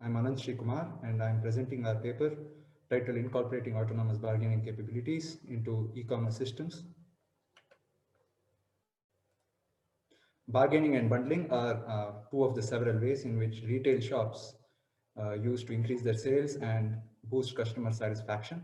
I'm Anand Srikumar, and I'm presenting our paper titled Incorporating Autonomous Bargaining Capabilities into E-commerce Systems. Bargaining and bundling are two of the several ways in which retail shops use to increase their sales and boost customer satisfaction.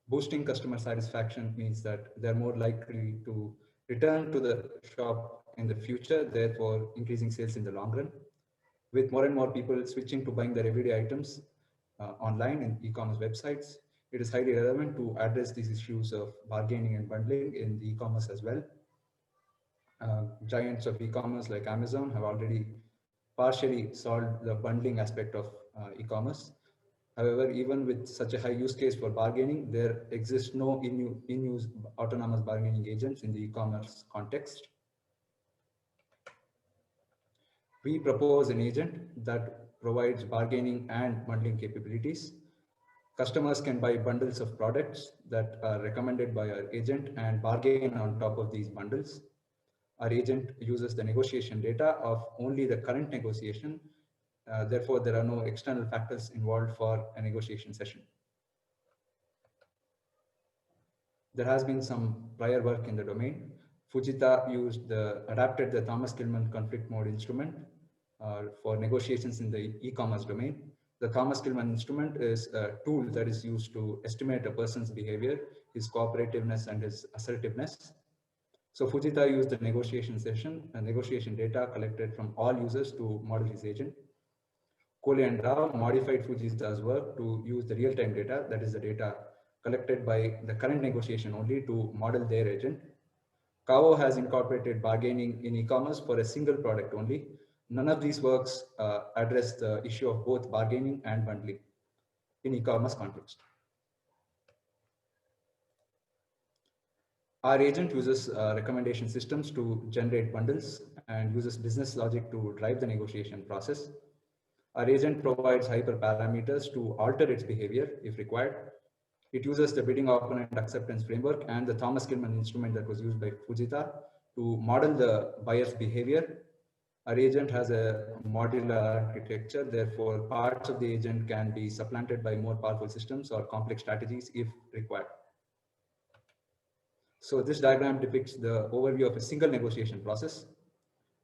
Boosting customer satisfaction means that they're more likely to return to the shop in the future, therefore increasing sales in the long run. With more and more people switching to buying their everyday items online in e-commerce websites, it is highly relevant to address these issues of bargaining and bundling in the e-commerce as well. Giants of e-commerce like Amazon have already partially solved the bundling aspect of e-commerce. However, even with such a high use case for bargaining, there exists no in-use autonomous bargaining agents in the e-commerce context. We propose an agent that provides bargaining and bundling capabilities. Customers can buy bundles of products that are recommended by our agent and bargain on top of these bundles. Our agent uses the negotiation data of only the current negotiation. Therefore, there are no external factors involved for a negotiation session. There has been some prior work in the domain. Fujita adapted the Thomas-Kilmann conflict mode instrument for negotiations in the e-commerce domain. The Thomas-Kilmann instrument is a tool that is used to estimate a person's behavior, his cooperativeness and his assertiveness. So Fujita used the negotiation session and negotiation data collected from all users to model his agent. Kohli and Rao modified Fujita's work to use the real-time data, that is the data collected by the current negotiation only, to model their agent. Kao has incorporated bargaining in e-commerce for a single product only. None of these works address the issue of both bargaining and bundling in e-commerce context. Our agent uses recommendation systems to generate bundles and uses business logic to drive the negotiation process. Our agent provides hyperparameters to alter its behavior if required. It uses the bidding opponent acceptance framework and the Thomas-Kilmann instrument that was used by Fujita to model the buyer's behavior. Our agent has a modular architecture, therefore parts of the agent can be supplanted by more powerful systems or complex strategies if required. So this diagram depicts the overview of a single negotiation process.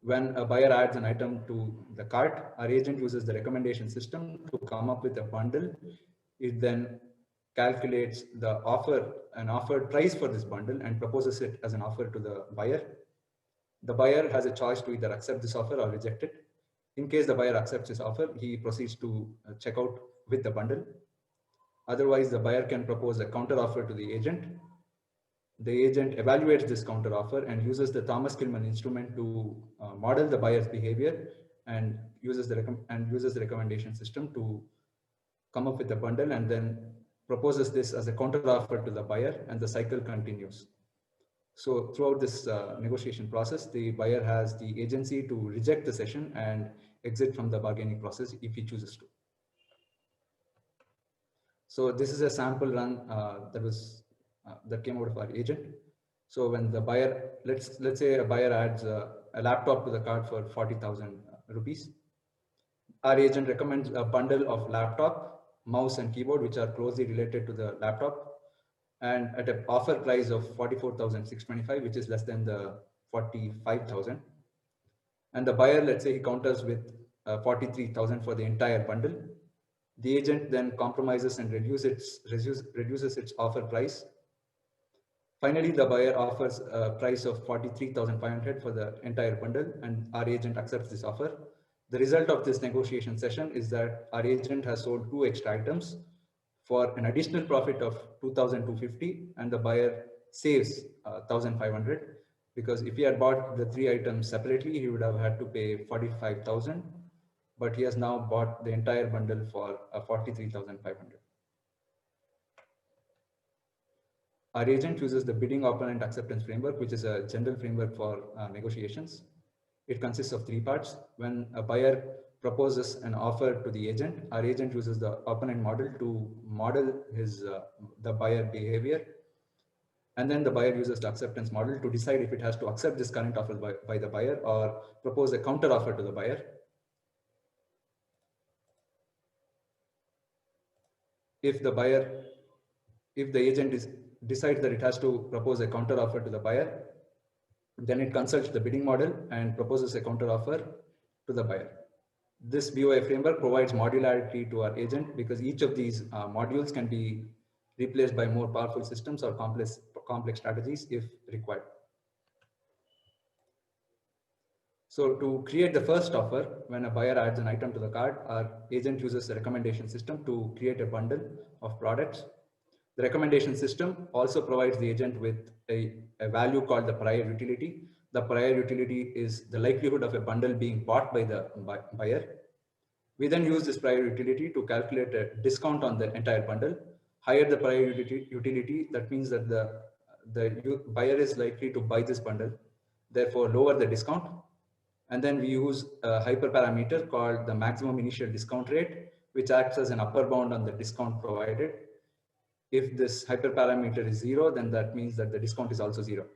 When a buyer adds an item to the cart, our agent uses the recommendation system to come up with a bundle. It then calculates the an offered price for this bundle and proposes it as an offer to the buyer. The buyer has a choice to either accept this offer or reject it. In case the buyer accepts this offer, he proceeds to check out with the bundle. Otherwise, the buyer can propose a counter offer to the agent. The agent evaluates this counter offer and uses the Thomas-Kilmann instrument to model the buyer's behavior and uses the recommendation system to come up with a bundle and then proposes this as a counter offer to the buyer, and the cycle continues. So throughout this negotiation process, the buyer has the agency to reject the session and exit from the bargaining process if he chooses to. So this is a sample run that came out of our agent. So when the buyer, let's say a buyer adds a laptop to the cart for 40,000 rupees. Our agent recommends a bundle of laptop, mouse and keyboard, which are closely related to the laptop, and at an offer price of 44,625, which is less than the 45,000. And the buyer, let's say he counters with 43,000 for the entire bundle. The agent then compromises and reduces its offer price. Finally, the buyer offers a price of 43,500 for the entire bundle, and our agent accepts this offer. The result of this negotiation session is that our agent has sold 2 extra items for an additional profit of 2,250, and the buyer saves 1,500, because if he had bought the 3 items separately, he would have had to pay 45,000, but he has now bought the entire bundle for 43,500. Our agent uses the bidding opponent acceptance framework, which is a general framework for negotiations. It consists of 3 parts. When a buyer proposes an offer to the agent, our agent uses the opponent model to model the buyer behavior. And then the buyer uses the acceptance model to decide if it has to accept this current offer by the buyer or propose a counter offer to the buyer. if the agent decides that it has to propose a counter offer to the buyer, then it consults the bidding model and proposes a counter offer to the buyer. This BOA framework provides modularity to our agent because each of these modules can be replaced by more powerful systems or complex strategies if required. So to create the first offer, when a buyer adds an item to the cart, our agent uses a recommendation system to create a bundle of products. The recommendation system also provides the agent with a value called the prior utility. The prior utility is the likelihood of a bundle being bought by the buyer. We then use this prior utility to calculate a discount on the entire bundle. Higher the prior utility, that means that the buyer is likely to buy this bundle, therefore lower the discount. And then we use a hyperparameter called the maximum initial discount rate, which acts as an upper bound on the discount provided. If this hyperparameter is 0, then that means that the discount is also 0.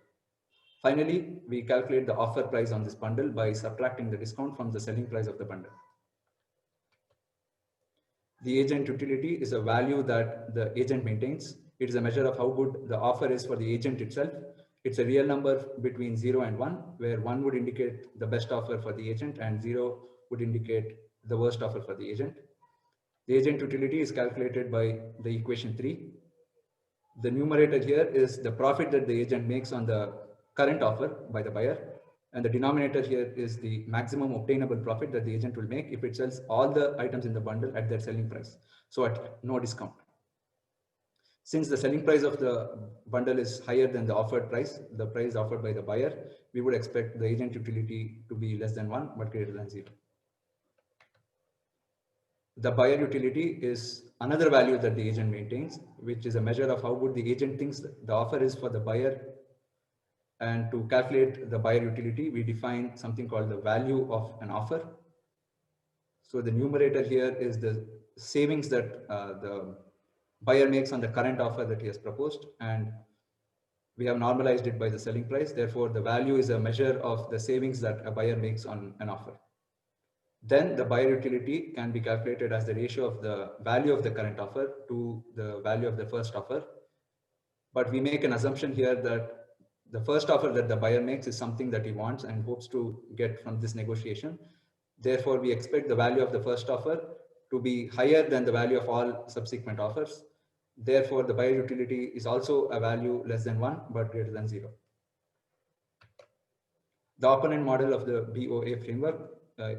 Finally, we calculate the offer price on this bundle by subtracting the discount from the selling price of the bundle. The agent utility is a value that the agent maintains. It is a measure of how good the offer is for the agent itself. It's a real number between 0 and 1, where 1 would indicate the best offer for the agent and 0 would indicate the worst offer for the agent. The agent utility is calculated by the equation 3. The numerator here is the profit that the agent makes on the current offer by the buyer. And the denominator here is the maximum obtainable profit that the agent will make if it sells all the items in the bundle at their selling price. So at no discount. Since the selling price of the bundle is higher than the offered price, the price offered by the buyer, we would expect the agent utility to be less than 1 but greater than 0. The buyer utility is another value that the agent maintains, which is a measure of how good the agent thinks the offer is for the buyer. And to calculate the buyer utility, we define something called the value of an offer. So the numerator here is the savings that the buyer makes on the current offer that he has proposed, and we have normalized it by the selling price. Therefore, the value is a measure of the savings that a buyer makes on an offer. Then the buyer utility can be calculated as the ratio of the value of the current offer to the value of the first offer. But we make an assumption here that the first offer that the buyer makes is something that he wants and hopes to get from this negotiation. Therefore, we expect the value of the first offer to be higher than the value of all subsequent offers. Therefore, the buyer utility is also a value less than 1 but greater than 0. The opponent model of the BOA framework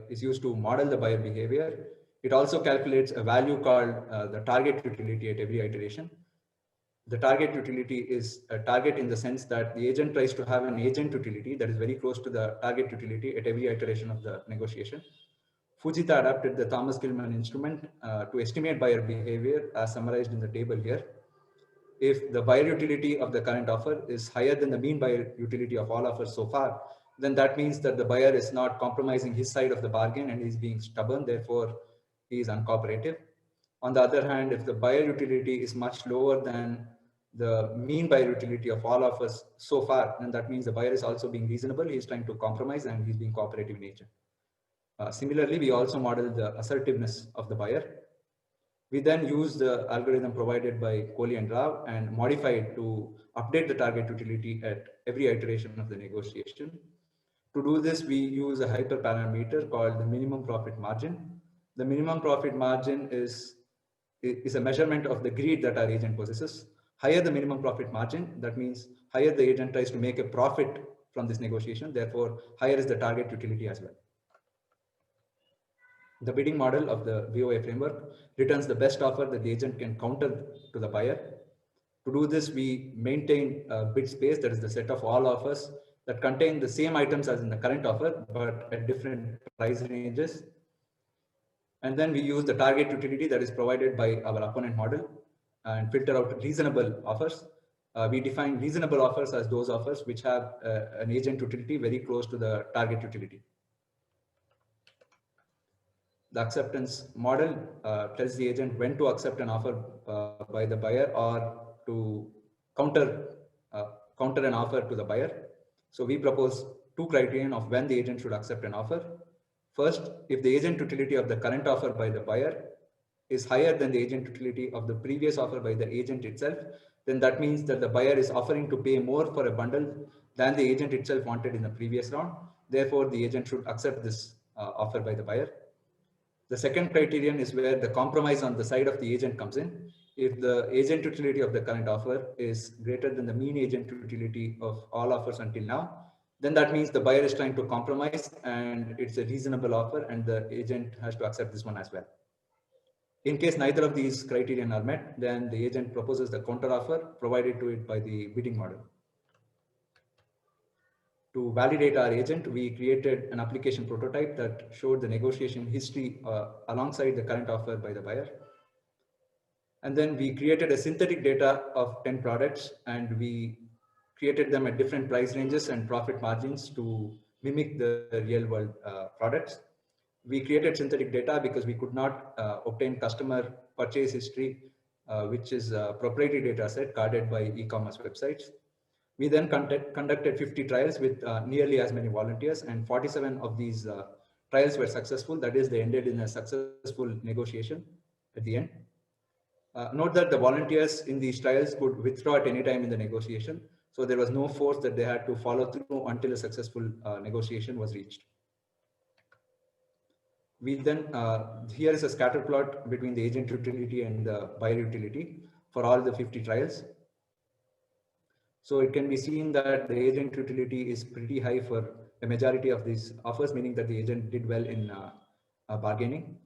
is used to model the buyer behavior. It also calculates a value called the target utility at every iteration. The target utility is a target in the sense that the agent tries to have an agent utility that is very close to the target utility at every iteration of the negotiation. Fujita adapted the Thomas-Gilman instrument to estimate buyer behavior as summarized in the table here. If the buyer utility of the current offer is higher than the mean buyer utility of all offers so far, then that means that the buyer is not compromising his side of the bargain and is being stubborn, therefore he is uncooperative. On the other hand, if the buyer utility is much lower than the mean buyer utility of all offers so far, then that means the buyer is also being reasonable, he is trying to compromise and he's being cooperative in nature. Similarly, we also model the assertiveness of the buyer. We then use the algorithm provided by Kohli and Rao and modify it to update the target utility at every iteration of the negotiation. To do this, we use a hyperparameter called the minimum profit margin. The minimum profit margin is a measurement of the greed that our agent possesses. Higher the minimum profit margin, that means higher the agent tries to make a profit from this negotiation, therefore higher is the target utility as well. The bidding model of the BOA framework returns the best offer that the agent can counter to the buyer. To do this, we maintain a bid space, that is the set of all offers that contain the same items as in the current offer, but at different price ranges. And then we use the target utility that is provided by our opponent model and filter out reasonable offers. We define reasonable offers as those offers which have an agent utility very close to the target utility. The acceptance model tells the agent when to accept an offer by the buyer or to counter an offer to the buyer. So we propose two criterion of when the agent should accept an offer. First, if the agent utility of the current offer by the buyer is higher than the agent utility of the previous offer by the agent itself, then that means that the buyer is offering to pay more for a bundle than the agent itself wanted in the previous round. Therefore, the agent should accept this offer by the buyer. The second criterion is where the compromise on the side of the agent comes in. If the agent utility of the current offer is greater than the mean agent utility of all offers until now, then that means the buyer is trying to compromise and it's a reasonable offer and the agent has to accept this one as well. In case neither of these criteria are met, then the agent proposes the counter offer provided to it by the bidding model. To validate our agent, we created an application prototype that showed the negotiation history alongside the current offer by the buyer. And then we created a synthetic data of 10 products and we created them at different price ranges and profit margins to mimic the real world products. We created synthetic data because we could not obtain customer purchase history, which is a proprietary data set guarded by e-commerce websites. We then conducted 50 trials with nearly as many volunteers, and 47 of these trials were successful. That is, they ended in a successful negotiation at the end. Note that the volunteers in these trials could withdraw at any time in the negotiation. So there was no force that they had to follow through until a successful negotiation was reached. We then, here is a scatter plot between the agent utility and the buyer utility for all the 50 trials. So it can be seen that the agent utility is pretty high for the majority of these offers, meaning that the agent did well in bargaining.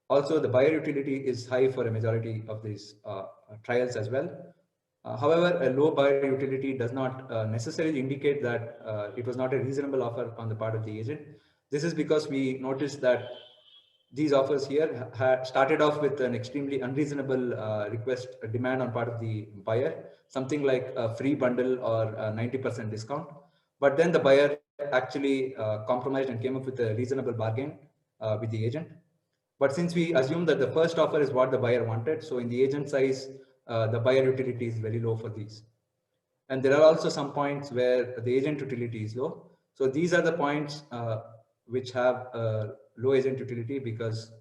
Also, the buyer utility is high for a majority of these trials as well. However, a low buyer utility does not necessarily indicate that it was not a reasonable offer on the part of the agent. This is because we noticed that these offers here started off with an extremely unreasonable demand on part of the buyer, something like a free bundle or a 90% discount. But then the buyer actually compromised and came up with a reasonable bargain with the agent. But since we assume that the first offer is what the buyer wanted, so in the agent size, the buyer utility is very low for these. And there are also some points where the agent utility is low. So these are the points which have low agent utility because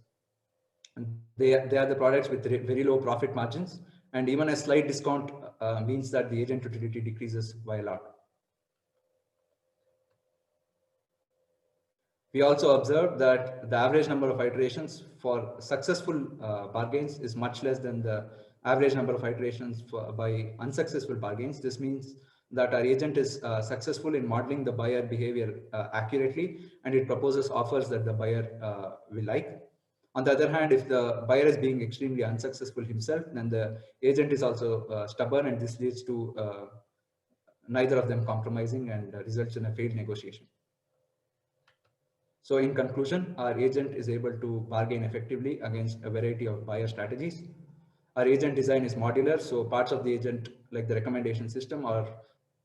they are the products with very low profit margins, and even a slight discount means that the agent utility decreases by a lot. We also observed that the average number of iterations for successful bargains is much less than the average number of iterations by unsuccessful bargains. This means that our agent is successful in modeling the buyer behavior accurately, and it proposes offers that the buyer will like. On the other hand, if the buyer is being extremely unsuccessful himself, then the agent is also stubborn, and this leads to neither of them compromising and results in a failed negotiation. So in conclusion, our agent is able to bargain effectively against a variety of buyer strategies. Our agent design is modular, so parts of the agent like the recommendation system or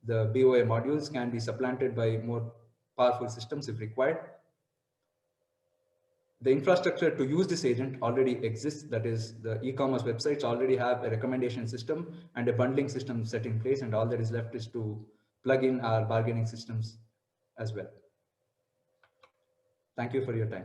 the BOA modules can be supplanted by more powerful systems if required. The infrastructure to use this agent already exists. That is, the e-commerce websites already have a recommendation system and a bundling system set in place, and all that is left is to plug in our bargaining systems as well. Thank you for your time.